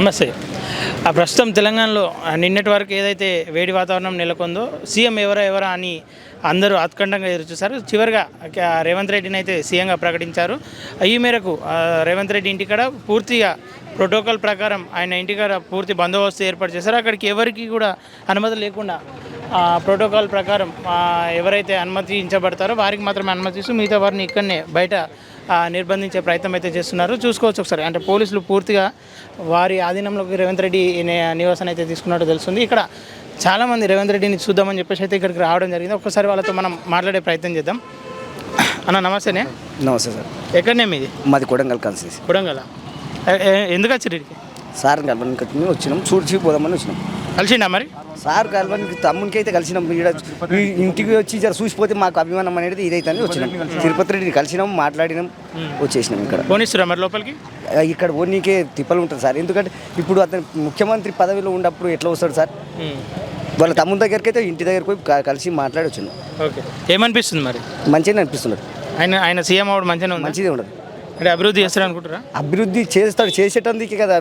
నమస్తే. ప్రస్తుతం తెలంగాణలో నిన్నటి వరకు ఏదైతే వేడి వాతావరణం నెలకొందో సీఎం ఎవరా అని అందరూ ఆత్కంఠంగా ఎదురుచూశారు. చివరిగా రేవంత్ రెడ్డిని అయితే సీఎంగా ప్రకటించారు. ఈ మేరకు రేవంత్ రెడ్డి ఇంటికాడ పూర్తిగా ప్రోటోకాల్ ప్రకారం ఆయన ఇంటికాడ పూర్తి బందోబస్తు ఏర్పాటు చేశారు. అక్కడికి ఎవరికి కూడా అనుమతి లేకుండా ప్రోటోకాల్ ప్రకారం ఎవరైతే అనుమతించబడతారో వారికి మాత్రమే అనుమతిస్తూ మిగతా వారిని ఇక్కడనే బయట నిర్బంధించే ప్రయత్నం అయితే చేస్తున్నారు. చూసుకోవచ్చు ఒకసారి. అంటే పోలీసులు పూర్తిగా వారి ఆధీనంలోకి రేవంత్ రెడ్డి నివాసాన్ని అయితే తీసుకున్నట్టు తెలుస్తుంది. ఇక్కడ చాలామంది రేవంత్ రెడ్డిని చూద్దామని చెప్పేసి అయితే ఇక్కడికి రావడం జరిగింది. ఒక్కసారి వాళ్ళతో మనం మాట్లాడే ప్రయత్నం చేద్దాం. అన్న నమస్తేనే. నమస్తే సార్. ఎక్కడనే మీది? మాది కొడంగల్ కాన్స్టిట్యూన్సీ. కొడంగల్. ఎందుకు వచ్చారు ఇక్కడికి? సార్ కలవడానికి వచ్చినాం, చూసి పోదామని వచ్చినాం. కలిసిండా మరి? సార్ కలవడానికి తమ్మునికి అయితే కలిసినాం. ఈ ఇంటికి వచ్చి జర చూసిపోతే మాకు అభిమానం అనేది ఇదైతే వచ్చినాం. తిరుపతి రెడ్డిని కలిసినాం, మాట్లాడినాం, వచ్చేసినాం. ఇక్కడ పోనిస్తురా మరి లోపలికి? ఇక్కడ ఓనీకే తిప్పలు ఉంటుంది సార్. ఎందుకంటే ఇప్పుడు అతను ముఖ్యమంత్రి పదవిలో ఉన్నప్పుడు ఎట్లా వస్తాడు సార్? వాళ్ళ తమ్ముని దగ్గరికి అయితే ఇంటి దగ్గరికి పోయి కలిసి మాట్లాడి వచ్చినాం. ఓకే, ఏమనిపిస్తుంది మరి? మంచిగానే అనిపిస్తున్నారు. ఆయన సీఎం అవ్వడం మంచిదే ఉండదు అంటే అభివృద్ధి చేస్తాడు అనుకుంటారా? అభివృద్ధి చేస్తాడు, చేసేటందుకే కదా.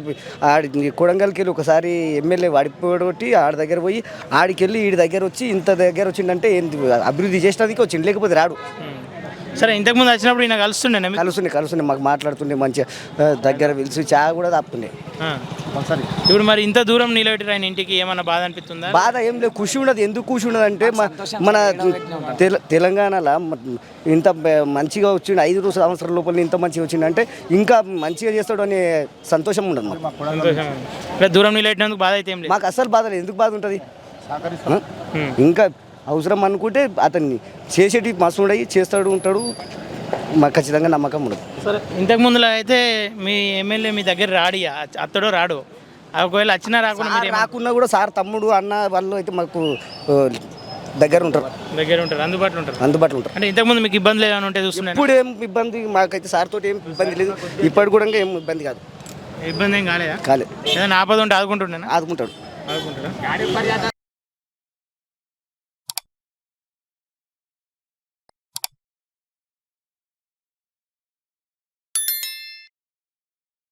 కొడంగల్కి వెళ్ళి ఒకసారి ఎమ్మెల్యే వాడిపోయి ఆడి దగ్గర పోయి ఆడికెళ్ళి వీడి దగ్గర వచ్చి ఇంత దగ్గర వచ్చిందంటే ఏంటి అభివృద్ధి చేసేటందుకే వచ్చింది, లేకపోతే రాడు. సరే, ఇంతకుముందు వచ్చినప్పుడు ఈయన కలుస్తుండే మాకు మాట్లాడుతుండే, మంచిగా దగ్గర పిలిచి చా కూడా తాపుతుండే. ఇప్పుడు మరి ఇంత దూరం నిలబెట్టి ఆయన ఇంటికి ఏమన్నా బాధ అనిపిస్తుందా? బాధ ఏం లేదు, ఖుషి ఉండదు. ఎందుకు ఖుషి ఉండదు అంటే మన తెలంగాణలో ఇంత మంచిగా వచ్చిండు, 5 సంవత్సరాల లోపల ఇంత మంచిగా వచ్చిందంటే ఇంకా మంచిగా చేస్తాడు అనే సంతోషం ఉండదు మాకు. దూరం నిలబెట్టినందుకు బాధ అయితే మాకు అస్సలు బాధ లేదు. ఎందుకు బాధ ఉంటుంది? ఇంకా అవసరం అనుకుంటే అతన్ని చేసేటి మస్తు ఉండయి, చేస్తాడు ఉంటాడు, మాకు ఖచ్చితంగా నమ్మకం ఉండదు. సరే, ఇంతకు ముందులో అయితే మీ ఎమ్మెల్యే మీ దగ్గర అత్తడో రాడు, ఒకవేళ వచ్చినా రాకున్నా కూడా సార్ తమ్ముడు అన్న వాళ్ళు అయితే మాకు దగ్గర ఉంటారు, అందుబాటులో ఉంటారు. అంటే ఇంతకుముందు మీకు ఇబ్బందులు ఏమైనా ఉంటే చూస్తున్నాను. ఇప్పుడు ఏం ఇబ్బంది మాకైతే సార్ తోటి ఏం ఇబ్బంది లేదు. ఇప్పటి కూడా ఏం ఇబ్బంది కాదు. ఇబ్బంది ఏం కాలేదు. ఏదైనా ఆపద ఉంటే ఆదుకుంటాడు.